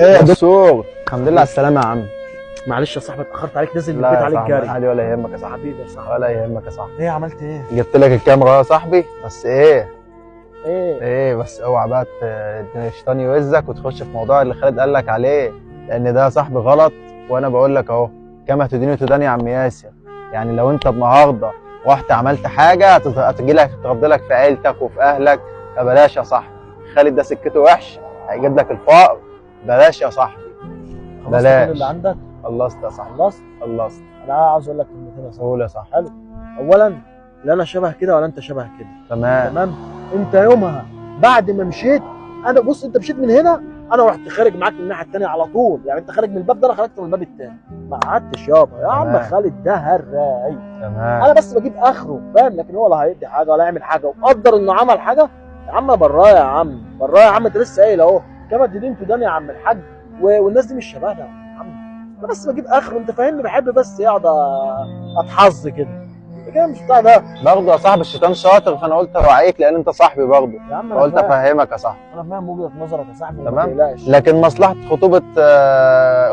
ايه يا دكتور، الحمد لله على السلامة يا عم. معلش يا صاحبي اتاخرت عليك، نازل من لا البيت يا عليك صاحبي جاري. عادي ولا يهمك يا صاحبي. حبيبي يا صاحبي. ولا يهمك يا صاحبي. ايه عملت ايه؟ جبت لك الكاميرا يا صاحبي، بس ايه ايه بس اوعى بقى الشيطان يوزك وتخش في موضوع اللي خالد قال لك عليه، لان ده يا صاحبي غلط. وانا بقول لك اهو، كما تدين تدان يا عم ياسر. يعني لو انت النهارده رحت عملت حاجه هتجي لك ترد لك في عيلتك وفي اهلك، فبلاش يا صاحبي. خالد ده سكته وحش، هيجيب لك الفقر. بلاش يا صاحبي، خلصت بلاش. كل اللي عندك؟ خلصت يا صاحبي، خلصت؟ خلصت. انا عاوز اقول لك كلمتين يا صاحبي. قول يا صاحبي. حلو. اولا، لا انا شبه كده ولا انت شبه كده. تمام. تمام. انت يومها بعد ما مشيت، انا بص انت مشيت من هنا، انا رحت خارج معاك من الناحيه الثانيه على طول. يعني انت خارج من الباب ده، انا خرجت من الباب الثاني، ما قعدتش يابا يا عم. تمام. خالد ده هراي. تمام. انا بس بجيب اخره، فاهم؟ لكن هو لا هيدي حاجه ولا يعمل حاجه، وقدر انه عمل حاجه. يا عم برايا يا عم، برايا يا عم. انت لسه قايل اهو كما تدين تدان يا عم الحاج، والناس دي مش شبهنا يا عم. انا بس بجيب اخره، انت فاهمني؟ بحب بس اقعد اتحظ كده كده، مش بتاع ده. برضه يا صاحبي الشيطان شاطر، فانا قلت اوعيك لان انت صاحبي برضه، يا عم انا فقلت فاهم، افهمك يا صاحبي. انا فاهم وجهه نظرك يا صاحبي، ما تمام. تقلقش. لكن مصلحه خطوبه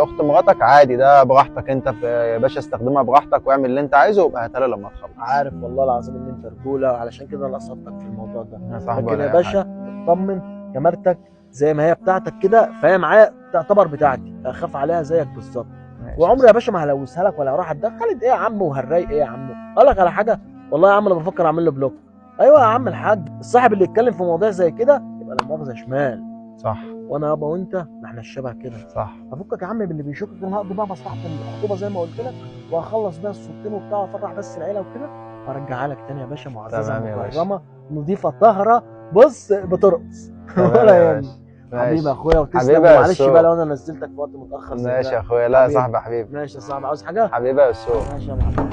اخت مراتك عادي، ده براحتك انت يا باشا، استخدمها براحتك واعمل اللي انت عايزه، وابقى هاتها لي لما تخلص. عارف والله العظيم ان انت رجوله، علشان كده انا قصدتك في الموضوع ده. يا صاحبي لكن ولا يا أي باشا اطمن، كاميرتك زي ما هي بتاعتك كده، فهي معايا تعتبر بتاعتي، اخاف عليها زيك بالظبط. ماشي. وعمري يا باشا ما هلوثها لك ولا هروح اتدخل. ايه يا عم وهالرايق ايه يا عم؟ اقول لك على حاجه، والله يا عم انا بفكر اعمل له بلوك. ايوه يا عم الحاج، الصاحب اللي يتكلم في مواضيع زي كده يبقى لا مؤاخذه شمال. صح وانا يابا وانت ما احنا الشبه كده. صح. افكك يا عم باللي بيشكك. انا هقضي بقى مصلحه الخطوبه زي ما قلت لك، وهخلص بقى الصورتين وبتاع، وافرح بس العيله وكده، وارجعها لك تاني يا باشا، معززه تمام يا باشا. مكرمه نظيفه طاهره، بص بترقص تمام ولا يا يهمك. باشا. حبيبي يا ماشي. اخويا، وتسلم. حبيبي يا معلش يسوع. بقى لو انا نزلتك في وقت متاخر زي ده. ماشي يا اخويا، لا يا حبيبي. صاحبي حبيبي. ماشي يا صاحبي، عاوز حاجه؟ حبيبي يا يسوع. ماشي يا معلم.